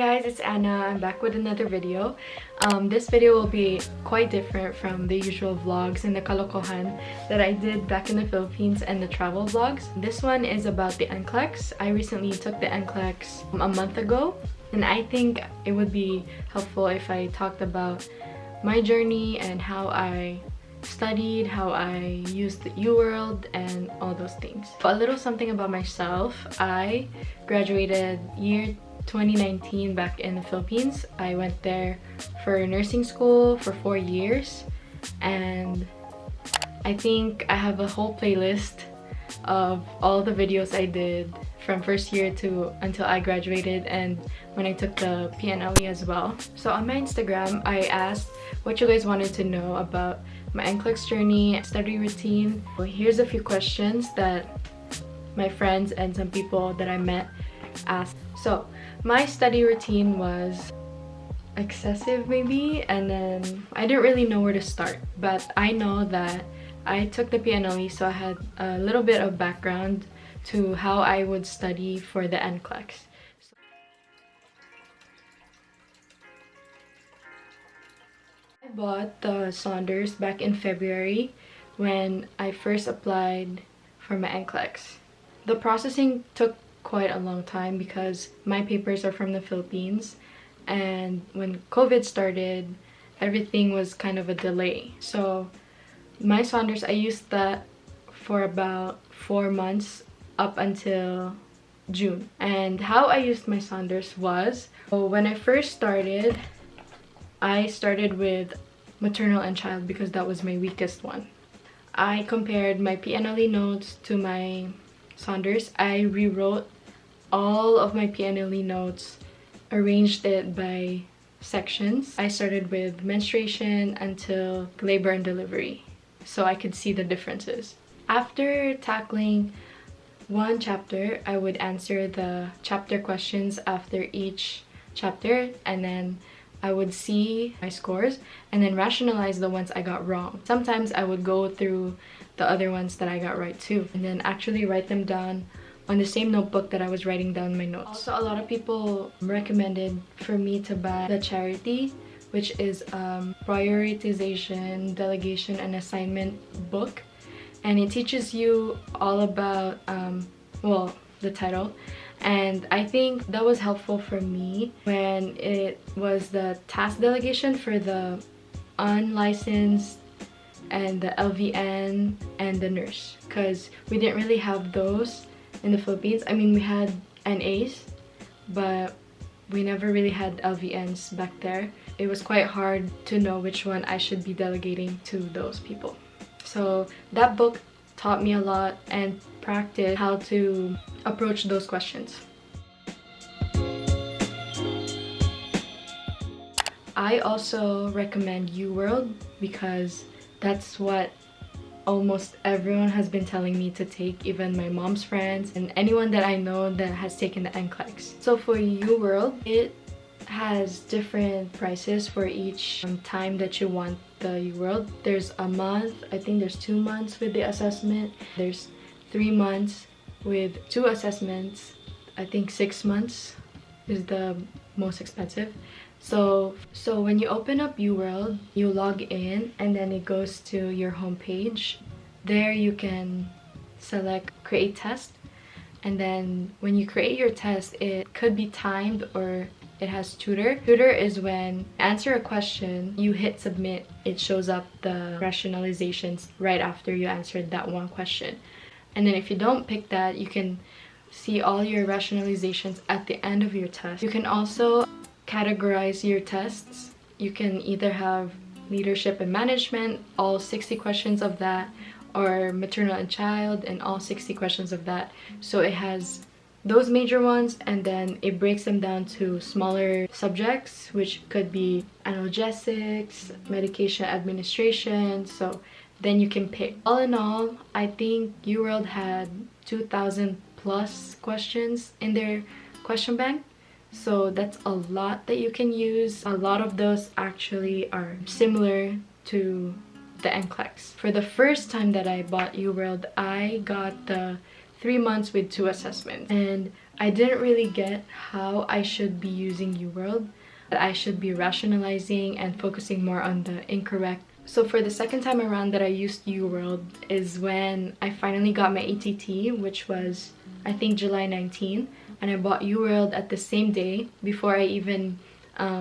guys, it's Anna. I'm back with another video. This video will be quite different from the usual vlogs and the kalokohan that I did back in the Philippines and the travel vlogs. This one is about the NCLEX. I recently took the NCLEX a month ago, and I think it would be helpful if I talked about my journey and how I studied, how I used the UWorld, and all those things. A little something about myself. I graduated year 2019 back in the Philippines. I went there for nursing school for 4 years, and I think I have a whole playlist of all the videos I did from first year to until I graduated, and when I took the PNLe as well. So on my Instagram, I asked what you guys wanted to know about my NCLEX journey, study routine. Well, here's a few questions that my friends and some people that I met asked. So my study routine was excessive maybe, and then I didn't really know where to start, but I know that I took the PNLe, so I had a little bit of background to how I would study for the NCLEX. I bought the Saunders back in February when I first applied for my NCLEX. The processing took quite a long time because my papers are from the Philippines, and when COVID started, everything was kind of a delay. So my Saunders, I used that for about 4 months up until June. And how I used my Saunders was, when I first started, I started with maternal and child because that was my weakest one. I compared my PNLe notes to my Saunders. I rewrote all of my PNLe notes, arranged it by sections. I started with menstruation until labor and delivery, so I could see the differences. After tackling one chapter, I would answer the chapter questions after each chapter, and then I would see my scores and then rationalize the ones I got wrong. Sometimes I would go through the other ones that I got right too, and then actually write them down on the same notebook that I was writing down my notes. Also, a lot of people recommended for me to buy the charity, which is prioritization, delegation, and assignment book, and it teaches you all about well, the title. And I think that was helpful for me when it was the task delegation for the unlicensed and the LVN and the nurse, because we didn't really have those in the Philippines. I mean, we had NAs, but we never really had LVNs back there. It was quite hard to know which one I should be delegating to those people. So that book taught me a lot and practiced how to approach those questions. I also recommend UWorld because that's what almost everyone has been telling me to take, even my mom's friends and anyone that I know that has taken the NCLEX. So for UWorld, it has different prices for each time that you want the UWorld. There's a month, I think there's 2 months with the assessment, there's 3 months with 2 assessments, I think 6 months is the most expensive. So when you open up UWorld, you log in and then it goes to your home page. There you can select create test, and then when you create your test, it could be timed or it has tutor. Tutor is when you answer a question, you hit submit, it shows up the rationalizations right after you answered that one question. And then if you don't pick that, you can see all your rationalizations at the end of your test. You can also categorize your tests. You can either have leadership and management, all 60 questions of that, or maternal and child and all 60 questions of that. So it has those major ones, and then it breaks them down to smaller subjects, which could be analgesics, medication administration. So then you can pick. All in all, I think UWorld had 2,000 plus questions in their question bank. So that's a lot that you can use. A lot of those actually are similar to the NCLEX. For the first time that I bought UWorld, I got the 3 months with 2 assessments, and I didn't really get how I should be using UWorld, that I should be rationalizing and focusing more on the incorrect. So for the second time around that I used UWorld is when I finally got my ATT, which was I think July 19, and I bought UWorld at the same day before I even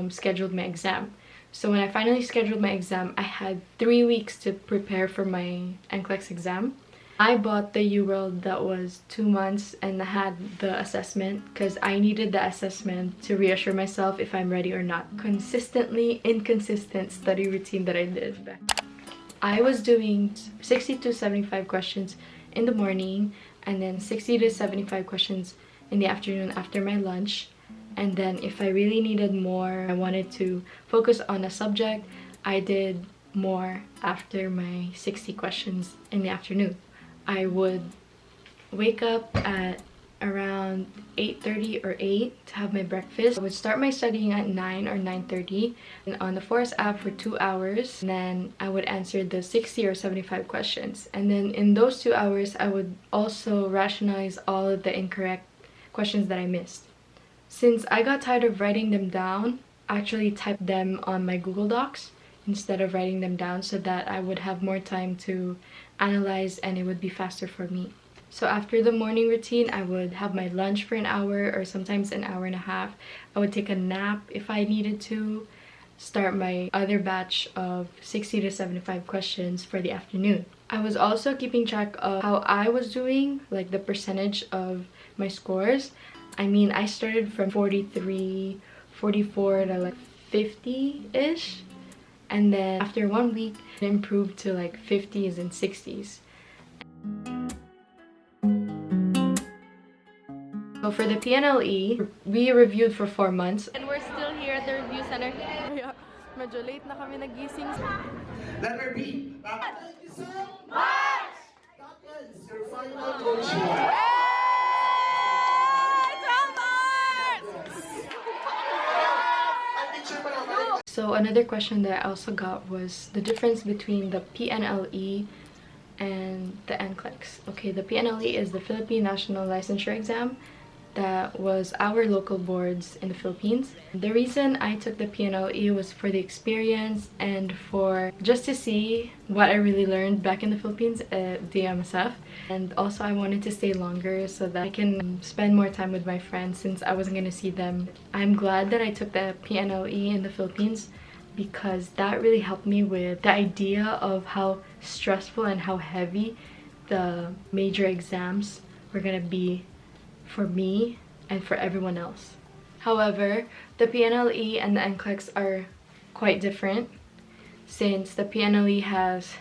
scheduled my exam. So when I finally scheduled my exam, I had 3 weeks to prepare for my NCLEX exam. I bought the UWorld that was 2 months and had the assessment because I needed the assessment to reassure myself if I'm ready or not. Consistently inconsistent study routine that I did. I was doing 60 to 75 questions in the morning and then 60 to 75 questions in the afternoon after my lunch. And then if I really needed more, I wanted to focus on a subject, I did more after my 60 questions in the afternoon. I would wake up at around 8:30 or 8 to have my breakfast. I would start my studying at 9 or 9:30 and on the Forest app for 2 hours. And then I would answer the 60 or 75 questions. And then in those 2 hours, I would also rationalize all of the incorrect questions that I missed. Since I got tired of writing them down, I actually typed them on my Google Docs instead of writing them down so that I would have more time to analyze and it would be faster for me. So after the morning routine, I would have my lunch for an hour or sometimes an hour and a half. I would take a nap if I needed to, start my other batch of 60 to 75 questions for the afternoon. I was also keeping track of how I was doing, like the percentage of my scores. I mean, I started from 43, 44 to like 50-ish. And then after 1 week, it improved to like 50s and 60s. So for the PNLe, we reviewed for 4 months. And we're still here at the review center. Medyo late na kami nagising. Letter B. Thank you so much! That ends your final coaching. So another question that I also got was the difference between the PNLe and the NCLEX. Okay, the PNLe is the Philippine National Licensure Exam. That was our local boards in the Philippines. The reason I took the PNLe was for the experience and for just to see what I really learned back in the Philippines at the MSF. And also I wanted to stay longer so that I can spend more time with my friends since I wasn't going to see them. I'm glad that I took the PNLe in the Philippines because that really helped me with the idea of how stressful and how heavy the major exams were going to be for me and for everyone else. However, the PNLe and the NCLEX are quite different since the PNLe has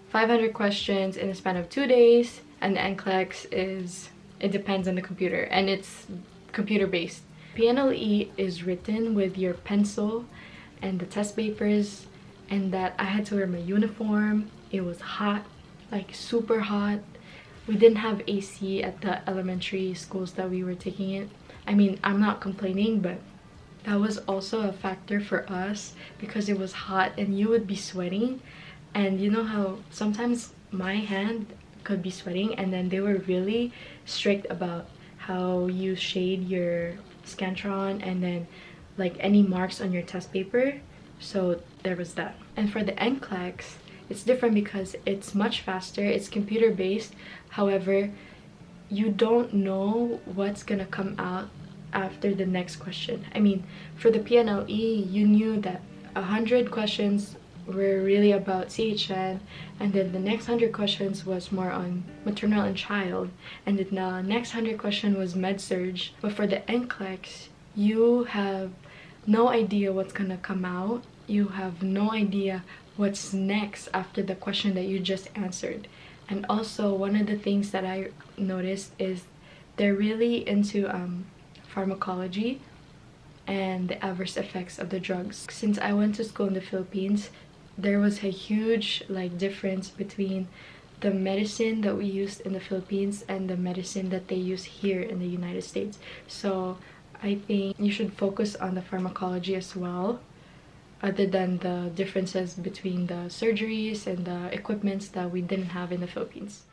500 questions in a span of 2 days and the NCLEX it depends on the computer and it's computer based. PNLe is written with your pencil and the test papers, and that I had to wear my uniform. It was hot, like super hot. We didn't have AC at the elementary schools that we were taking it. I mean, I'm not complaining, but that was also a factor for us because it was hot and you would be sweating. And you know how sometimes my hand could be sweating, and then they were really strict about how you shade your Scantron and then like any marks on your test paper. So there was that. And for the NCLEX, it's different because it's much faster, it's computer based. However, you don't know what's gonna come out after the next question. I mean, for the PNLe, you knew that 100 questions were really about CHN, and then the next 100 questions was more on maternal and child, and then the next 100 question was med-surg. But for the NCLEX, you have no idea what's gonna come out. You have no idea what's next after the question that you just answered. And also, one of the things that I noticed is they're really into pharmacology and the adverse effects of the drugs. Since I went to school in the Philippines, there was a huge difference between the medicine that we used in the Philippines and the medicine that they use here in the United States. So I think you should focus on the pharmacology as well, other than the differences between the surgeries and the equipments that we didn't have in the Philippines.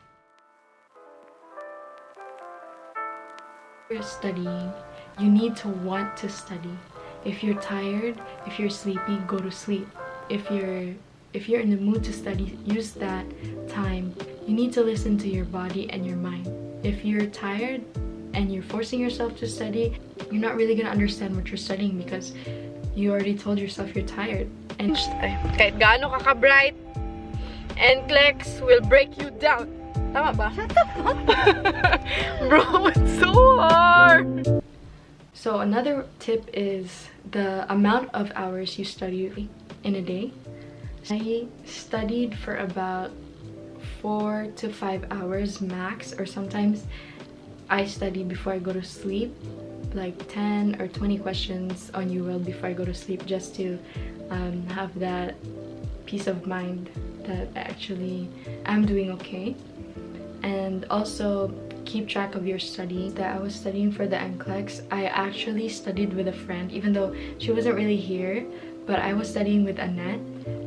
you're studying, you need to want to study. If you're tired, if you're sleepy, go to sleep. If you're in the mood to study, use that time. You need to listen to your body and your mind. If you're tired and you're forcing yourself to study, you're not really gonna understand what you're studying because you already told yourself you're tired. And kahit gaano ka-bright, NCLEX will break you down. Tama ba? Bro, it's so hard! So another tip is the amount of hours you study in a day. I studied for about 4 to 5 hours max, or sometimes I study before I go to sleep, like 10 or 20 questions on UWorld before I go to sleep, just to have that peace of mind that actually I'm doing okay. And also keep track of your study. That I was studying for the NCLEX, I actually studied with a friend, even though she wasn't really here, but I was studying with Annette.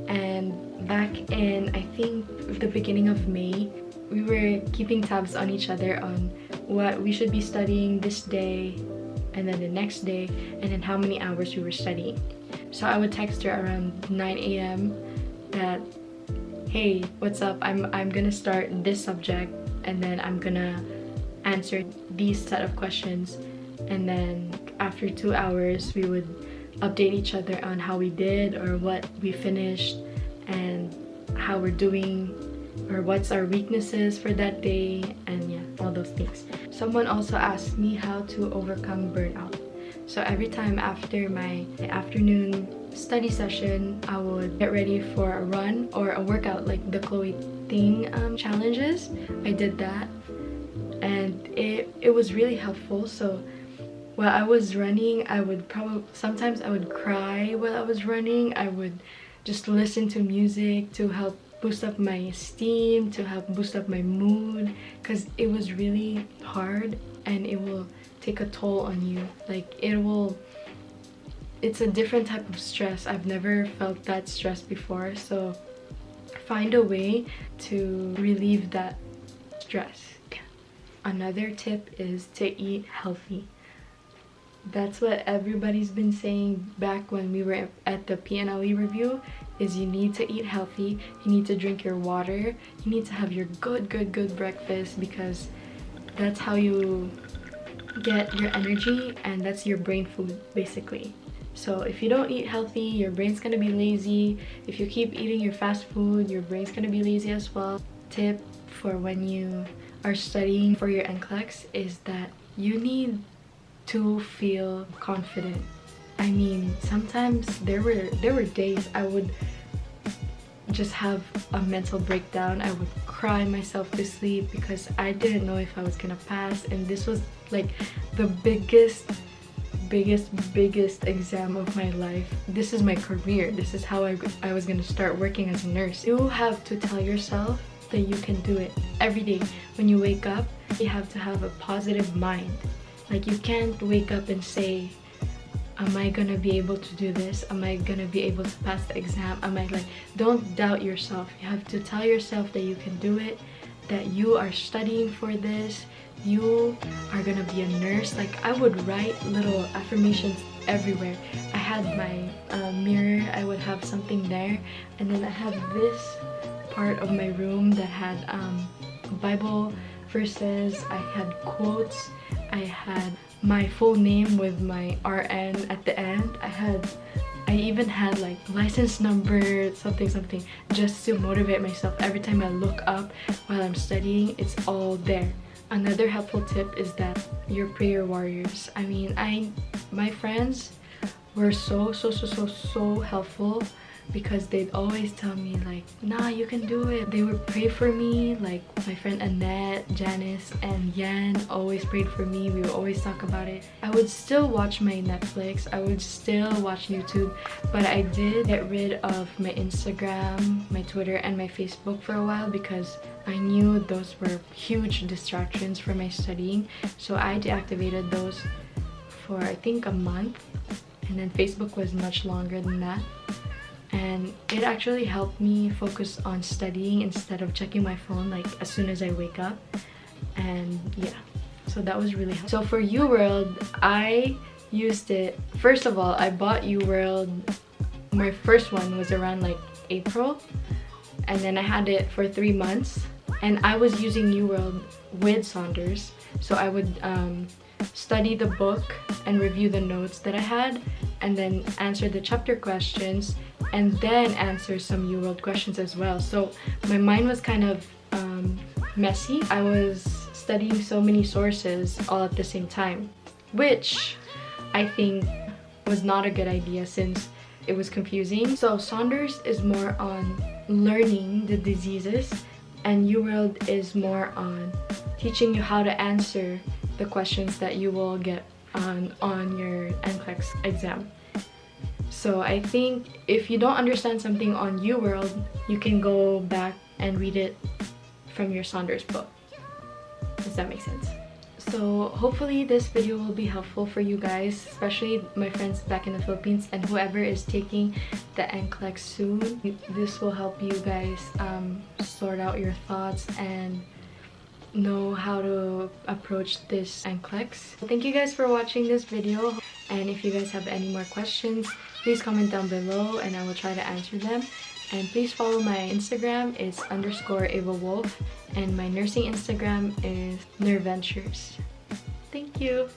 And back in, I think, the beginning of May, we were keeping tabs on each other on what we should be studying this day, and then the next day, and then how many hours we were studying. So I would text her around 9 a.m. that, hey, what's up? I'm gonna start this subject, and then I'm gonna answer these set of questions, and then after 2 hours we would update each other on how we did, or what we finished, and how we're doing, or what's our weaknesses for that day, and yeah, all those things. Someone also asked me how to overcome burnout. So every time after my afternoon study session, I would get ready for a run or a workout, like the Chloe Ting challenges. I did that, and it was really helpful. So while I was running, sometimes I would cry while I was running. I would just listen to music to help boost up my esteem, to help boost up my mood, because it was really hard and it will take a toll on you. Like, it's a different type of stress. I've never felt that stress before, so find a way to relieve that stress. Another tip is to eat healthy. That's what everybody's been saying back when we were at the PNLe review, is you need to eat healthy, you need to drink your water, you need to have your good breakfast, because that's how you get your energy, and that's your brain food basically. So if you don't eat healthy, your brain's gonna be lazy. If you keep eating your fast food, your brain's gonna be lazy as well. Tip for when you are studying for your NCLEX is that you need to feel confident. I mean, sometimes there were days I would just have a mental breakdown. I would cry myself to sleep because I didn't know if I was gonna pass, and this was like the biggest exam of my life. This is my career. This is how I was gonna start working as a nurse. You have to tell yourself that you can do it every day. When you wake up, you have to have a positive mind. Like, you can't wake up and say, am I gonna be able to do this? Am I gonna be able to pass the exam? Don't doubt yourself. You have to tell yourself that you can do it, that you are studying for this, you are gonna be a nurse. Like, I would write little affirmations everywhere. I had my mirror, I would have something there, and then I had this part of my room that had Bible verses, I had quotes, I had my full name with my RN at the end. I even had like license number, something, just to motivate myself. Every time I look up while I'm studying, it's all there. Another helpful tip is that your prayer warriors. I mean, my friends were so helpful, because they'd always tell me like, nah, you can do it. They would pray for me. Like, my friend Annette, Janice, and Yan always prayed for me. We would always talk about it. I would still watch my Netflix, I would still watch YouTube, but I did get rid of my Instagram, my Twitter, and my Facebook for a while, because I knew those were huge distractions for my studying. So I deactivated those for I think a month, and then Facebook was much longer than that. And it actually helped me focus on studying instead of checking my phone like as soon as I wake up. And yeah, so that was really helpful. So for UWorld, I used it, first of all, I bought UWorld, my first one was around like April, and then I had it for 3 months, and I was using UWorld with Saunders, so I would study the book and review the notes that I had, and then answer the chapter questions, and then answer some UWorld questions as well. So my mind was kind of messy. I was studying so many sources all at the same time, which I think was not a good idea since it was confusing. So Saunders is more on learning the diseases, and UWorld is more on teaching you how to answer the questions that you will get on your NCLEX exam. So I think if you don't understand something on UWorld, you can go back and read it from your Saunders book. Does that make sense? So hopefully this video will be helpful for you guys, especially my friends back in the Philippines and whoever is taking the NCLEX soon. This will help you guys sort out your thoughts and know how to approach this NCLEX. Thank you guys for watching this video, and if you guys have any more questions, please comment down below and I will try to answer them. And please follow my Instagram, it's _AvaWolf, and my nursing Instagram is Nerventures. Thank you!